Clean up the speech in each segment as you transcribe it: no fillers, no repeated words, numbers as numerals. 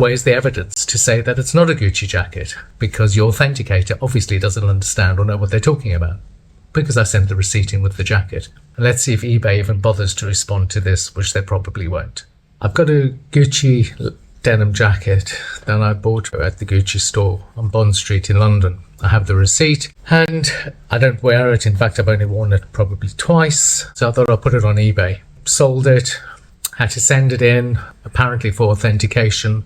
Where's the evidence to say that it's not a Gucci jacket? Because your authenticator obviously doesn't understand or know what they're talking about. Because I sent the receipt in with the jacket. And let's see if eBay even bothers to respond to this, which they probably won't. I've got a Gucci denim jacket that I bought at the Gucci store on Bond Street in London. I have the receipt and I don't wear it. In fact, I've only worn it probably twice. So I thought I'll put it on eBay. Sold it, had to send it in, apparently for authentication.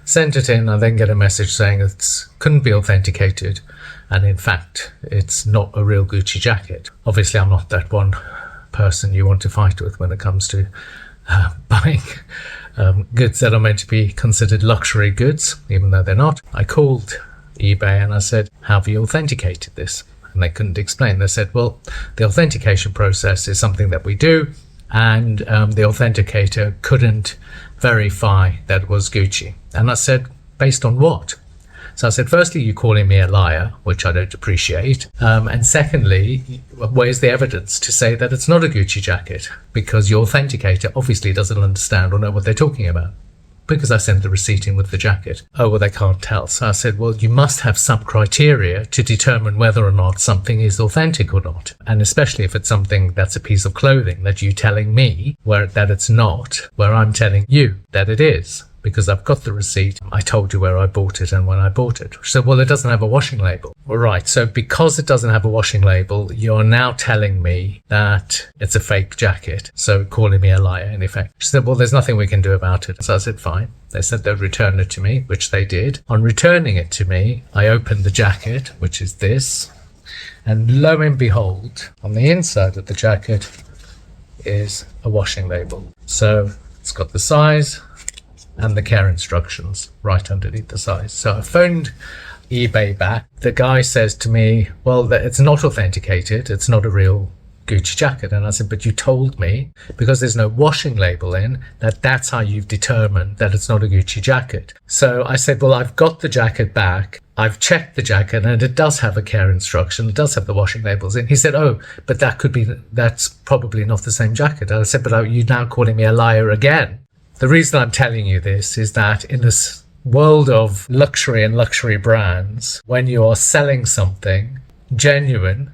Sent it in, I then get a message saying it couldn't be authenticated. And in fact, it's not a real Gucci jacket. Obviously, I'm not that one person you want to fight with when it comes to buying goods that are meant to be considered luxury goods, even though they're not. I called eBay and I said, how have you authenticated this? And they couldn't explain. They said, well, the authentication process is something that we do, and the authenticator couldn't verify that it was Gucci. And I said, based on what? So I said, firstly, you're calling me a liar, which I don't appreciate. And secondly, where's the evidence to say that it's not a Gucci jacket? Because your authenticator obviously doesn't understand or know what they're talking about. Because I sent the receipt in with the jacket. Oh, well, they can't tell. So I said, well, you must have some criteria to determine whether or not something is authentic or not. And especially if it's something that's a piece of clothing that you're telling me that it's not, where I'm telling you that it is. Because I've got the receipt. I told you where I bought it and when I bought it. So, well, it doesn't have a washing label. All right. So because it doesn't have a washing label, you're now telling me that it's a fake jacket. So calling me a liar, in effect. She said, well, there's nothing we can do about it. So I said, fine. They said they'd return it to me, which they did. On returning it to me, I opened the jacket, which is this. And lo and behold, on the inside of the jacket is a washing label. So it's got the size and the care instructions right underneath the size. So I phoned eBay back. The guy says to me, well, it's not authenticated. It's not a real Gucci jacket. And I said, but you told me, because there's no washing label in, that's how you've determined that it's not a Gucci jacket. So I said, well, I've got the jacket back. I've checked the jacket and it does have a care instruction. It does have the washing labels in. He said, oh, but that's probably not the same jacket. And I said, but are you now calling me a liar again? The reason I'm telling you this is that in this world of luxury and luxury brands, when you're selling something genuine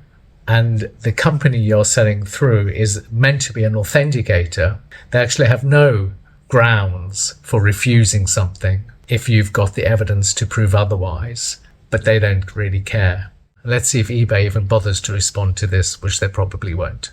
and the company you're selling through is meant to be an authenticator, they actually have no grounds for refusing something if you've got the evidence to prove otherwise, but they don't really care. Let's see if eBay even bothers to respond to this, which they probably won't.